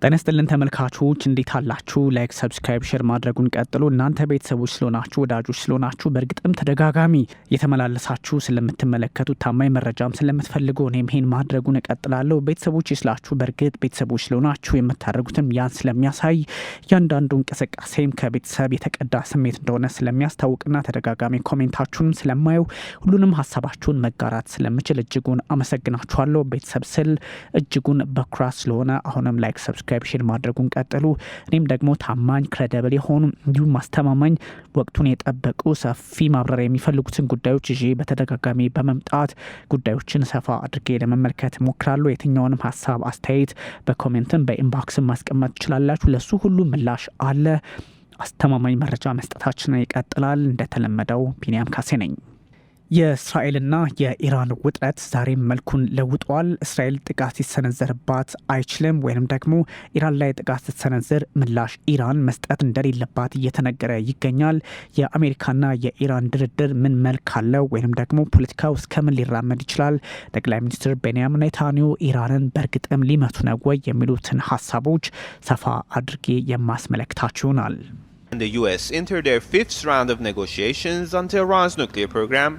ጤና ይስጥልን ተመልካቾች እንዴት አላችሁ? ላይክ ሰብስክራይብ ሼር ማድረጉን ቀጥሉ። እናንተ ቤተሰቦች ስለሆናችሁ ወዳጆች ስለሆናችሁ በእርግጥም ተደጋጋሚ የተመላለሳችሁ ስለምትመለከቱ ታማኝ መረጃም ስለምትፈልጉ እኔም ይሄን ማድረጉን እቀጥላለሁ። ቤተሰቦች ይስላችሁ በእርግጥ ቤተሰቦች ስለሆናችሁ የምታደርጉትም ያን ስለሚያሳይ እያንዳንዱ እንቅስቃሴም ከቤተሰብ የተቀዳ ስሜት እንደሆነ ስለሚያስታውቅና ተደጋጋሚ ኮሜንታችሁንም ስለማየው ሁሉንም ሀሳባችሁን መጋራት ስለምችል እጅጉን አመሰግናችኋለሁ። ቤተሰብ ስል እጅጉን በኩራት ስለሆነ አሁንም ላይክ ሰብስክራይብ ሼር ማድረጉን ቀጥሉ። እኔም ደግሞ ታማኝ ክሬዲብል የሆኑ እንዲሁም ማስተማማኝ ወቅቱን የጠበቁ ሰፊ ማብራሪያ የሚፈልጉትን ጉዳዮች ይዤ በተደጋጋሚ በመምጣት ጉዳዮችን ሰፋ አድርጌ ለመመልከት ሞክራለሁ። የትኛውንም ሀሳብ አስተያየት በኮሜንትም በኢንቦክስም ማስቀመጥ ትችላላችሁ። ለሱ ሁሉ ምላሽ አለ። አስተማማኝ መረጃ መስጠታችን ይቀጥላል። እንደተለመደው ቢኒያም ካሴ ነኝ። የእስራኤልና የኢራን ውጥረት ዛሬም መልኩን ለውጧል። እስራኤል ጥቃት ሲሰነዘርባት አይችልም ወይም ደግሞ ኢራን ላይ ጥቃት ስትሰነዝር ምላሽ ኢራን መስጠት እንደሌለባት እየተነገረ ይገኛል። የአሜሪካና የኢራን ድርድር ምን መልክ አለው ወይም ደግሞ ፖለቲካው እስከምን ሊራመድ ይችላል? ጠቅላይ ሚኒስትር ቤንያሚን ኔታንያሁ ኢራንን በእርግጥም ሊመቱ ነው ወይ የሚሉትን ሀሳቦች ሰፋ አድርጌ የማስመለክታችሁ ይሆናል። The US entered their fifth round of negotiations on Tehran's nuclear program.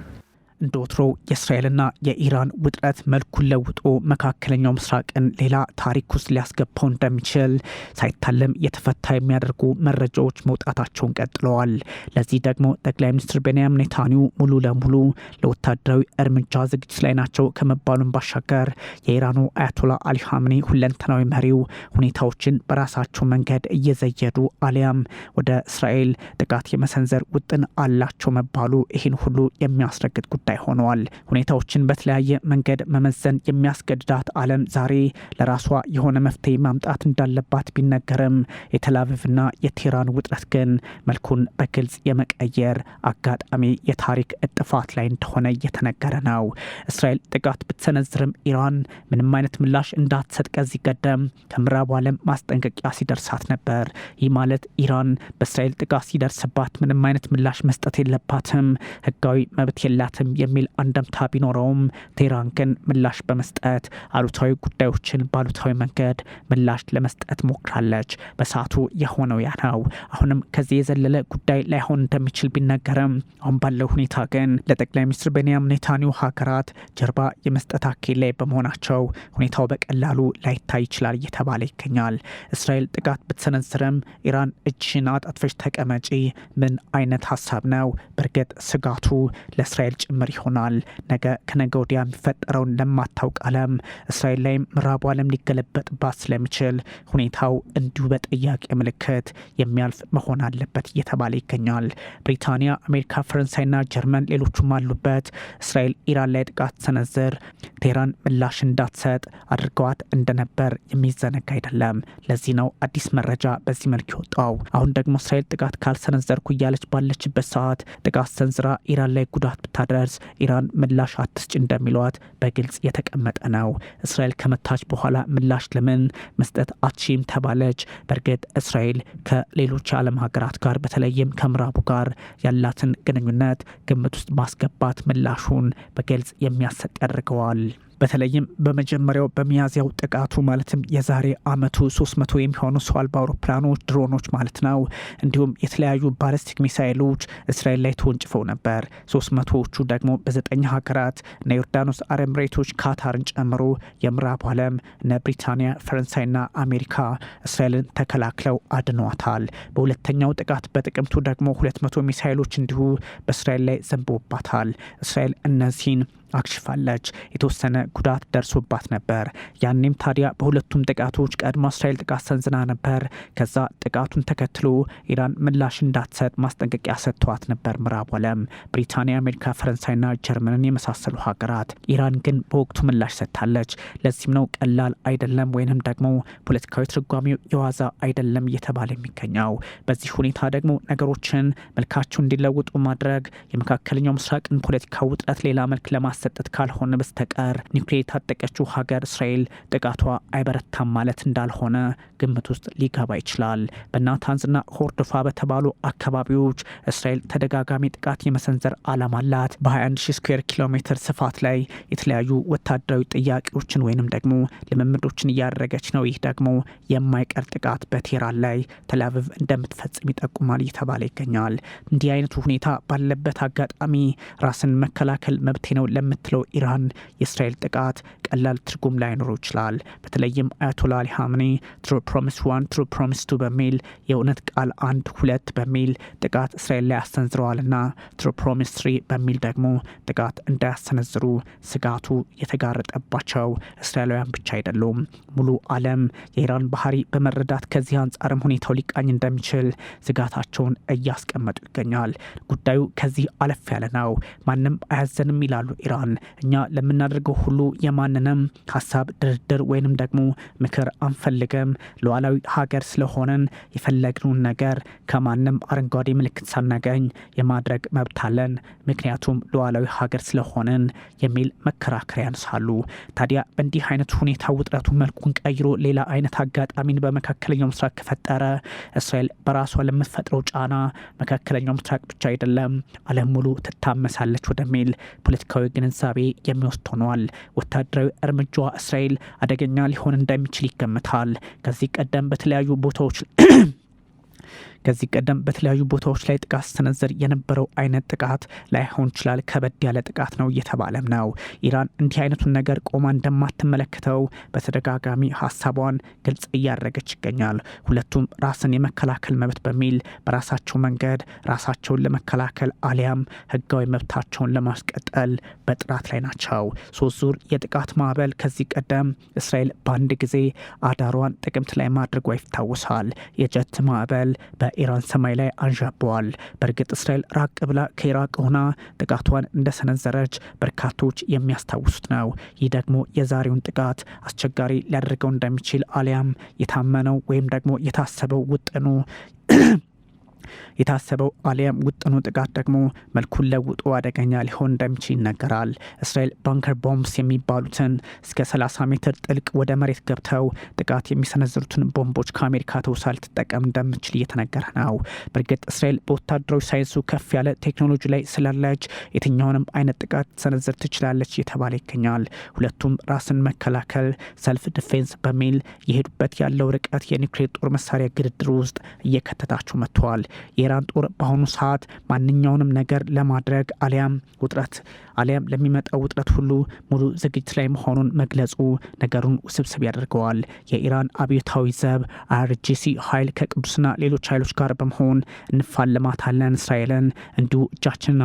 እንደ ወትሮው የእስራኤልና የኢራን ውጥረት መልኩን ለውጦ መካከለኛው ምስራቅን ሌላ ታሪክ ውስጥ ሊያስገባው እንደሚችል ሳይታለም የተፈታ የሚያደርጉ መረጃዎች መውጣታቸውን ቀጥለዋል። ለዚህ ደግሞ ጠቅላይ ሚኒስትር ቤንያሚን ኔታንያሁ ሙሉ ለሙሉ ለወታደራዊ እርምጃ ዝግጅት ላይ ናቸው ከመባሉን ባሻገር የኢራኑ አያቶላ አሊ ኻሜኒ ሁለንተናዊ መሪው ሁኔታዎችን በራሳቸው መንገድ እየዘየዱ አሊያም ወደ እስራኤል ጥቃት የመሰንዘር ውጥን አላቸው መባሉ ይህን ሁሉ የሚያስረግጥ ጉዳይ ሆነዋል። ሁኔታዎችን በተለያየ መንገድ መመዘን የሚያስገድዳት ዓለም ዛሬ ለራሷ የሆነ መፍትሄ ማምጣት እንዳለባት ቢነገርም የቴልአቪቭና የቴህራን ውጥረት ግን መልኩን በግልጽ የመቀየር አጋጣሚ የታሪክ እጥፋት ላይ እንደሆነ እየተነገረ ነው። እስራኤል ጥቃት ብትሰነዝርም ኢራን ምንም አይነት ምላሽ እንዳትሰጥ ከዚህ ቀደም ከምዕራቡ ዓለም ማስጠንቀቂያ ሲደርሳት ነበር። ይህ ማለት ኢራን በእስራኤል ጥቃት ሲደርስባት ምንም አይነት ምላሽ መስጠት የለባትም፣ ህጋዊ መብት የላትም የሚል አንደምታ ቢኖረውም ቴህራን ግን ምላሽ በመስጠት አሉታዊ ጉዳዮችን ባሉታዊ መንገድ ምላሽ ለመስጠት ሞክራለች። በሰዓቱ የሆነው ያ ነው። አሁንም ከዚህ የዘለለ ጉዳይ ላይሆን እንደሚችል ቢነገርም አሁን ባለው ሁኔታ ግን ለጠቅላይ ሚኒስትር ቤንያሚን ኔታንያሁ ሀገራት ጀርባ የመስጠት አካሄድ ላይ በመሆናቸው ሁኔታው በቀላሉ ላይታይ ይችላል እየተባለ ይገኛል። እስራኤል ጥቃት ብትሰነዝርም ኢራን እጅሽን አጣጥፈሽ ተቀመጪ ምን አይነት ሀሳብ ነው? በእርግጥ ስጋቱ ለእስራኤል ጭምር ይሆናል። ነገ ከነገ ወዲያ የሚፈጠረውን ለማታውቅ ዓለም እስራኤል ላይ ምዕራቡ ዓለም ሊገለበጥባት ስለሚችል ሁኔታው እንዲሁ በጥያቄ ምልክት የሚያልፍ መሆን አለበት እየተባለ ይገኛል። ብሪታንያ፣ አሜሪካ፣ ፈረንሳይና ጀርመን ሌሎቹም አሉበት። እስራኤል ኢራን ላይ ጥቃት ሰነዝር ቴህራን ምላሽ እንዳትሰጥ አድርገዋት እንደነበር የሚዘነጋ አይደለም። ለዚህ ነው አዲስ መረጃ በዚህ መልክ ይወጣው። አሁን ደግሞ እስራኤል ጥቃት ካልሰነዘርኩ እያለች ባለችበት ሰዓት ጥቃት ሰንዝራ ኢራን ላይ ጉዳት ብታደርስ ኢራን ምላሽ አትስጭ እንደሚሏት በግልጽ የተቀመጠ ነው። እስራኤል ከመታች በኋላ ምላሽ ለምን መስጠት አትችም ተባለች? በእርግጥ እስራኤል ከሌሎች የዓለም ሀገራት ጋር በተለይም ከምዕራቡ ጋር ያላትን ግንኙነት ግምት ውስጥ ማስገባት ምላሹን በግልጽ የሚያሰጥ ያደርገዋል። በተለይም በመጀመሪያው በሚያዝያው ጥቃቱ ማለትም የዛሬ አመቱ 300 የሚሆኑ ሰው አልባ አውሮፕላኖች ድሮኖች ማለት ነው እንዲሁም የተለያዩ ባሊስቲክ ሚሳይሎች እስራኤል ላይ ተወንጭፈው ነበር። 300ዎቹ ደግሞ በ9 ሀገራት እነ ዮርዳኖስ፣ አረብ ኤሚሬቶች፣ ካታርን ጨምሮ የምዕራቡ ዓለም እነ ብሪታንያ፣ ፈረንሳይና አሜሪካ እስራኤልን ተከላክለው አድነዋታል። በሁለተኛው ጥቃት በጥቅምቱ ደግሞ 200 ሚሳይሎች እንዲሁ በእስራኤል ላይ ዘንቦባታል። እስራኤል እነዚህን አክሽፋለች። የተወሰነ ጉዳት ደርሶባት ነበር። ያኔም ታዲያ በሁለቱም ጥቃቶች ቀድሞ እስራኤል ጥቃት ሰንዝና ነበር። ከዛ ጥቃቱን ተከትሎ ኢራን ምላሽ እንዳትሰጥ ማስጠንቀቂያ ሰጥቷት ነበር ምዕራቡ ዓለም ብሪታንያ፣ አሜሪካ፣ ፈረንሳይና ጀርመንን የመሳሰሉ ሀገራት። ኢራን ግን በወቅቱ ምላሽ ሰጥታለች። ለዚህም ነው ቀላል አይደለም ወይንም ደግሞ ፖለቲካዊ ትርጓሜው የዋዛ አይደለም እየተባለ የሚገኘው። በዚህ ሁኔታ ደግሞ ነገሮችን መልካቸው እንዲለውጡ ማድረግ የመካከለኛው ምስራቅን ፖለቲካ ውጥረት ሌላ መልክ ለማስ ማሰጠት ካልሆነ በስተቀር ኒውክሌር የታጠቀችው ሀገር እስራኤል ጥቃቷ አይበረታም ማለት እንዳልሆነ ግምት ውስጥ ሊገባ ይችላል። በናታንዝና ሆርዶፋ በተባሉ አካባቢዎች እስራኤል ተደጋጋሚ ጥቃት የመሰንዘር ዓላማ አላት። በ21,000 ስኩዌር ኪሎ ሜትር ስፋት ላይ የተለያዩ ወታደራዊ ጥያቄዎችን ወይንም ደግሞ ልምምዶችን እያደረገች ነው። ይህ ደግሞ የማይቀር ጥቃት በቴህራን ላይ ተላቪቭ እንደምትፈጽም ይጠቁማል እየተባለ ይገኛል። እንዲህ አይነቱ ሁኔታ ባለበት አጋጣሚ ራስን መከላከል መብቴ ነው ለምትለው ኢራን የእስራኤል ጥቃት ቀላል ትርጉም ላይኖረው ይችላል። በተለይም አያቶላ አሊ ሀምኔ ትሩ ፕሮሚስ 1 ትሩ ፕሮሚስ 2 በሚል የእውነት ቃል 1-2 በሚል ጥቃት እስራኤል ላይ አሰንዝረዋልና ትሩ ፕሮሚስ 3 በሚል ደግሞ ጥቃት እንዳያሰነዝሩ ስጋቱ የተጋረጠባቸው እስራኤላውያን ብቻ አይደሉም። ሙሉ ዓለም የኢራን ባህሪ በመረዳት ከዚህ አንጻርም ሁኔታው ሊቃኝ እንደሚችል ስጋታቸውን እያስቀመጡ ይገኛል። ጉዳዩ ከዚህ አለፍ ያለ ነው። ማንም አያዘንም ይላሉ ኢራን። እኛ ለምናደርገው ሁሉ የማንንም ሀሳብ ድርድር ወይንም ደግሞ ምክር አንፈልግም። ሉዓላዊ ሀገር ስለሆንን የፈለግነውን ነገር ከማንም አረንጓዴ ምልክት ሳናገኝ የማድረግ መብት አለን፣ ምክንያቱም ሉዓላዊ ሀገር ስለሆንን የሚል መከራከሪያ ያነሳሉ። ታዲያ በእንዲህ አይነት ሁኔታ ውጥረቱ መልኩን ቀይሮ ሌላ አይነት አጋጣሚን በመካከለኛው ምስራቅ ከፈጠረ እስራኤል በራሷ ለምትፈጥረው ጫና መካከለኛው ምስራቅ ብቻ አይደለም ዓለም ሙሉ ትታመሳለች ወደሚል ፖለቲካዊ ግንዛቤ የሚወስድ ሆኗል። ወታደራዊ እርምጃዋ እስራኤል አደገኛ ሊሆን እንደሚችል ይገምታል። ከዚህ ቀደም በተለያዩ ቦታዎች ላይ ጥቃት ሲሰነዘር የነበረው አይነት ጥቃት ላይሆን ይችላል፣ ከበድ ያለ ጥቃት ነው እየተባለም ነው። ኢራን እንዲህ አይነቱን ነገር ቆማ እንደማትመለከተው በተደጋጋሚ ሀሳቧን ግልጽ እያደረገች ይገኛል። ሁለቱም ራስን የመከላከል መብት በሚል በራሳቸው መንገድ ራሳቸውን ለመከላከል አሊያም ህጋዊ መብታቸውን ለማስቀጠል በጥራት ላይ ናቸው። 3 ዙር የጥቃት ማዕበል ከዚህ ቀደም እስራኤል በአንድ ጊዜ አዳሯን ጥቅምት ላይ ማድረጓ ይታወሳል። የጀት ማዕበል በኢራን ሰማይ ላይ አንዣበዋል። በእርግጥ እስራኤል ራቅ ብላ ከኢራቅ ሆና ጥቃቷን እንደሰነዘረች በርካቶች የሚያስታውሱት ነው። ይህ ደግሞ የዛሬውን ጥቃት አስቸጋሪ ሊያደርገው እንደሚችል አሊያም የታመነው ወይም ደግሞ የታሰበው አሊያም ውጥኑ ጥቃት ደግሞ መልኩን ለውጦ አደገኛ ሊሆን እንደሚችል ይነገራል። እስራኤል ባንከር ቦምብስ የሚባሉትን እስከ 30 ሜትር ጥልቅ ወደ መሬት ገብተው ጥቃት የሚሰነዝሩትን ቦምቦች ከአሜሪካ ተውሳ ልትጠቀም እንደምችል እየተነገረ ነው። በእርግጥ እስራኤል በወታደራዊ ሳይንሱ ከፍ ያለ ቴክኖሎጂ ላይ ስላለች የትኛውንም አይነት ጥቃት ሰነዝር ትችላለች እየተባለ ይገኛል። ሁለቱም ራስን መከላከል ሰልፍ ዲፌንስ በሚል የሄዱበት ያለው ርቀት የኒውክሌር ጦር መሳሪያ ግድድር ውስጥ እየከተታቸው መጥተዋል። የኢራን ጦር በአሁኑ ሰዓት ማንኛውንም ነገር ለማድረግ አሊያም ለሚመጣው ውጥረት ሁሉ ሙሉ ዝግጅት ላይ መሆኑን መግለጹ ነገሩን ውስብስብ ያደርገዋል። የኢራን አብዮታዊ ዘብ IRGC ኃይል ከቅዱስና ሌሎች ኃይሎች ጋር በመሆን እንፋለማታለን እስራኤልን እንዲሁ እጃችንን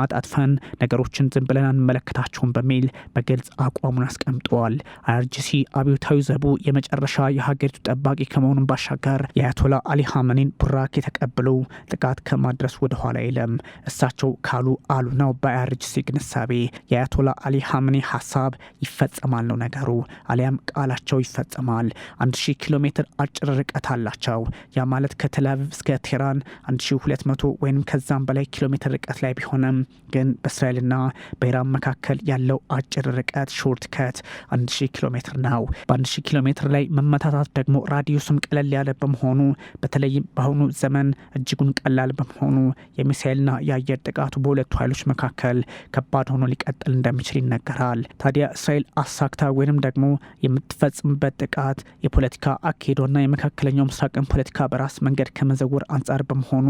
አጣጥፈን ነገሮችን ዝም ብለን አንመለከታቸውም በሚል በግልጽ አቋሙን አስቀምጠዋል። IRGC አብዮታዊ ዘቡ የመጨረሻ የሀገሪቱ ጠባቂ ከመሆኑን ባሻገር የአያቶላ አሊ ሀመኔን ቡራክ የተቀበሉ ጥቃት ከማድረስ ወደ ኋላ የለም። እሳቸው ካሉ አሉ ነው። በIRGC ግንሳቤ የአያቶላ አሊ ሀመኔ ሀሳብ ይፈጸማል ነው ነገሩ፣ አሊያም ቃላቸው ይፈጸማል። 1000 ኪሎ ሜትር አጭር ርቀት አላቸው። ያ ማለት ከተላቪቭ እስከ ቴህራን 1200 ወይም ከዛም በላይ ኪሎ ሜትር ርቀት ላይ ቢሆንም ግን በእስራኤልና በኢራን መካከል ያለው አጭር ርቀት ሾርት ከት 1000 ኪሎ ሜትር ነው። በ1000 ኪሎ ሜትር ላይ መመታታት ደግሞ ራዲዮስም ቀለል ያለ በመሆኑ በተለይም በአሁኑ ዘመን እጅጉን ቀላል በመሆኑ የሚሳኤልና የአየር ጥቃቱ በሁለቱ ኃይሎች መካከል ከባድ ሆኖ ሊቀጥል እንደሚችል ይነገራል። ታዲያ እስራኤል አሳክታ ወይንም ደግሞ የምትፈጽምበት ጥቃት የፖለቲካ አካሄዷና የመካከለኛው ምስራቅን ፖለቲካ በራስ መንገድ ከመዘወር አንጻር በመሆኑ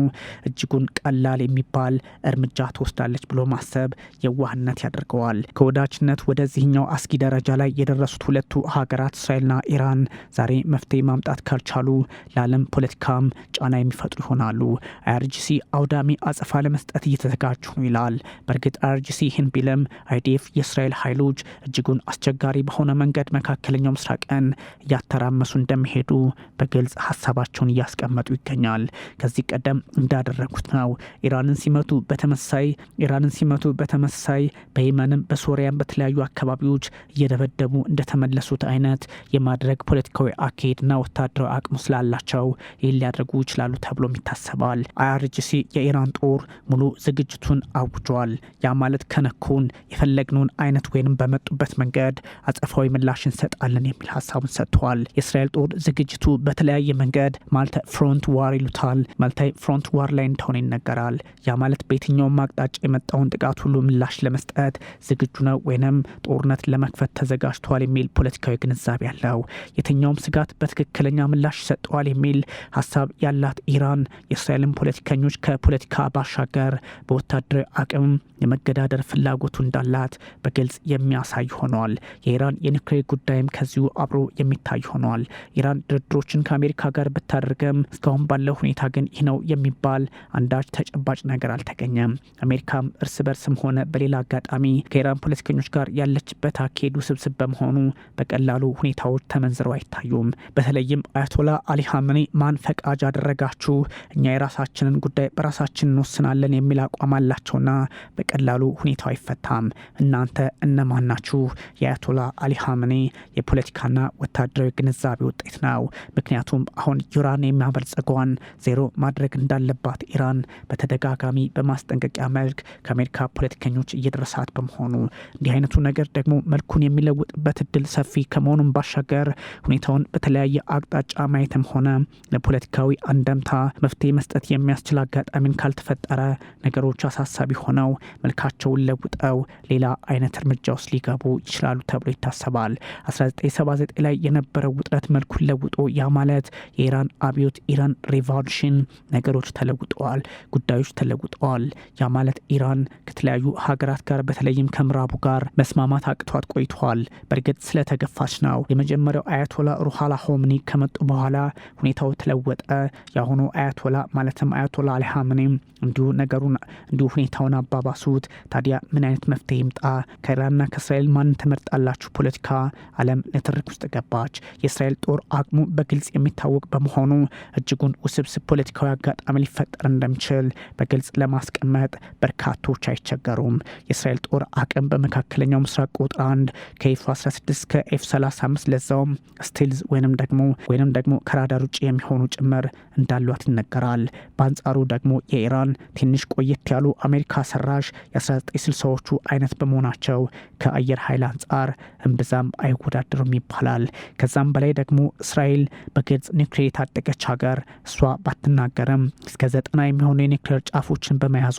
እጅጉን ቀላል የሚባል እርምጃ ትወስዳለች ብሎ ማሰብ የዋህነት ያደርገዋል። ከወዳጅነት ወደዚህኛው አስጊ ደረጃ ላይ የደረሱት ሁለቱ ሀገራት እስራኤልና ኢራን ዛሬ መፍትሄ ማምጣት ካልቻሉ ለዓለም ፖለቲካም ጫና የሚፈጥሩ ይሆናሉ። IRGC አውዳሚ አጸፋ ለመስጠት እየተዘጋጁ ነው ይላል። በእርግጥ IRGC ይህን ቢልም IDF የእስራኤል ኃይሎች እጅጉን አስቸጋሪ በሆነ መንገድ መካከለኛው ምስራቅን እያተራመሱ እንደሚሄዱ በግልጽ ሀሳባቸውን እያስቀመጡ ይገኛል። ከዚህ ቀደም እንዳደረጉት ነው። ኢራንን ሲመቱ በተመሳሳይ በየመንም በሶሪያም በተለያዩ አካባቢዎች እየደበደቡ እንደተመለሱት አይነት የማድረግ ፖለቲካዊ አካሄድና ወታደራዊ አቅሙ ስላላቸው ይህን ሊያደርጉ ይችላሉ ተብሎም ይታሰባል። IRGC የኢራን ጦር ሙሉ ዝግጅቱን አውጇል። ያ ማለት ከነኩን የፈለግነውን አይነት ወይንም በመጡበት መንገድ አጸፋዊ ምላሽ እንሰጣለን የሚል ሀሳቡን ሰጥቷል። የእስራኤል ጦር ዝግጅቱ በተለያየ መንገድ ማልቲ ፍሮንት ዋር ይሉታል። ማልቲ ፍሮንት ዋር ላይ እንደሆነ ይነገራል። ያ ማለት በየትኛውም አቅጣጫ የመጣውን ጥቃት ሁሉ ምላሽ ለመስጠት ዝግጁ ነው ወይንም ጦርነት ለመክፈት ተዘጋጅቷል የሚል ፖለቲካዊ ግንዛቤ ያለው የትኛውም ስጋት በትክክለኛ ምላሽ ይሰጠዋል የሚል ሀሳብ ያላት ኢራን የእስራኤልን ፖለቲከኞች ከፖለቲካ ባሻገር በወታደራዊ አቅም የመገዳደር ፍላጎቱ እንዳላት በግልጽ የሚያሳይ ሆኗል። የኢራን የኒውክሌር ጉዳይም ከዚሁ አብሮ የሚታይ ሆኗል። ኢራን ድርድሮችን ከአሜሪካ ጋር ብታደርገም እስካሁን ባለው ሁኔታ ግን ይህ ነው የሚባል አንዳች ተጨባጭ ነገር አልተገኘም። አሜሪካም እርስ በርስም ሆነ በሌላ አጋጣሚ ከኢራን ፖለቲከኞች ጋር ያለችበት አካሄዱ ስብስብ በመሆኑ በቀላሉ ሁኔታዎች ተመንዝረው አይታዩም። በተለይም አያቶላ አሊ ሀመኒ ማን ፈቃጅ አደረጋችሁ፣ እኛ የራሳችንን ጉዳይ በራሳችን እንወስናለን የሚል አቋም አላቸውና በቀላሉ ሁኔታው አይፈታም። እናንተ እነማን ናችሁ? የአያቶላ አሊ ሀመኒ የፖለቲካና ወታደራዊ ግንዛቤ ውጤት ነው። ምክንያቱም አሁን ዩራኒየም ማበልጸጓን ዜሮ ማድረግ እንዳለባት ኢራን በተደጋጋሚ በማስጠንቀቂያ መልክ ከአሜሪካ ፖለቲከኞች እየደረሳት በመሆኑ እንዲህ አይነቱ ነገር ደግሞ መልኩን የሚለውጥበት እድል ሰፊ ከመሆኑም ባሻገር ሁኔታውን በተለያየ አቅጣጫ ማየትም ሆነ ለፖለቲካዊ አንደምታ መፍትሄ መስጠት የሚያስችል አጋጣሚን ካልተፈጠረ ነገሮች አሳሳቢ ሆነው መልካቸውን ለውጠው ሌላ አይነት እርምጃ ውስጥ ሊገቡ ይችላሉ ተብሎ ይታሰባል። 1979 ላይ የነበረው ውጥረት መልኩን ለውጦ ያ ማለት የኢራን አብዮት ኢራን ሪቮሉሽን ነገሮች ተለውጠዋል፣ ጉዳዮች ተለውጠዋል። ያ ማለት ኢራን ከተለያዩ ሀገራት ጋር በተለይም ከምዕራቡ ጋር መስማማት አቅቷት ቆይቷል። በእርግጥ ስለተገፋች ነው። የመጀመሪያው አያቶላ ሩሃላ ሆምኒ ከመጡ በኋላ ሁኔታው ተለወጠ። የአሁኑ አያቶላ ማለትም አያቶላ አሊ ሀመኒ እንዲሁ ሁኔታውን አባባሱት። ታዲያ ምን አይነት መፍትሄ ይምጣ? ከኢራንና ከእስራኤል ማን ተመርጣላችሁ? ፖለቲካ ዓለም ንትርክ ውስጥ ገባች። የእስራኤል ጦር አቅሙ በግልጽ የሚታወቅ በመሆኑ እጅጉን ውስብስብ ፖለቲካዊ አጋጣሚ ሊፈጠር እንደሚችል በግልጽ ለማስቀመጥ በርካቶች አይቸገሩም። የእስራኤል ጦር አቅም በመካከለኛው ምስራቅ ቁጥር 1 ከኤፍ-16 ከኤፍ-35 ለዛውም ስቲልዝ ወይንም ደግሞ ከራዳር ውጭ የሚሆኑ ጭምር እንዳሏት ይነገራል። በአንጻሩ ደግሞ የኢራን ትንሽ ቆየት ያሉ አሜሪካ ሰራሽ የ1960ዎቹ አይነት በመሆናቸው ከአየር ኃይል አንጻር እምብዛም አይወዳደሩም ይባላል። ከዛም በላይ ደግሞ እስራኤል በግልጽ ኒውክሌር የታጠቀች ሀገር እሷ ባትናገርም እስከ 90 የሚሆኑ የኒውክሌር ጫፎችን በመያዟ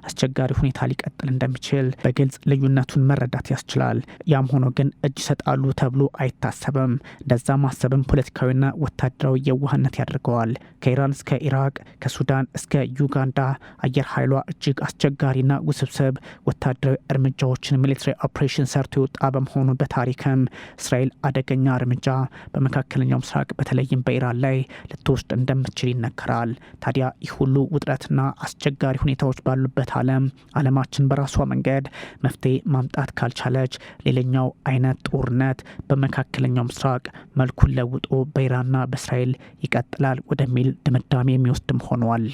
አስቸጋሪ ሁኔታ ሊቀጥል እንደሚችል በግልጽ ልዩነቱን መረዳት ያስችላል። ያም ሆኖ ግን እጅ ይሰጣሉ ተብሎ አይታሰብም። እንደዛ ማሰብም ፖለቲካዊና ወታደራዊ የዋህነት ያደርገዋል። ከኢራን እስከ ኢራቅ፣ ከሱዳን እስከ ዩጋንዳ አየር ኃይሏ እጅግ አስቸጋሪና ውስብስብ ወታደራዊ እርምጃዎችን ሚሊታሪ ኦፕሬሽን ሰርቶ የወጣ በመሆኑ በታሪክም እስራኤል አደገኛ እርምጃ በመካከለኛው ምስራቅ በተለይም በኢራን ላይ ልትወስድ እንደምትችል ይነገራል። ታዲያ ይህ ሁሉ ውጥረትና አስቸጋሪ ሁኔታዎች ባሉበት ዓለማችን በራሷ መንገድ መፍትሄ ማምጣት ካልቻለች ሌላኛው አይነት ጦርነት በመካከለኛው ምስራቅ መልኩን ለውጦ በኢራንና በእስራኤል ይቀጥላል ወደሚል ድምዳሜ የሚወስድም ሆኗል።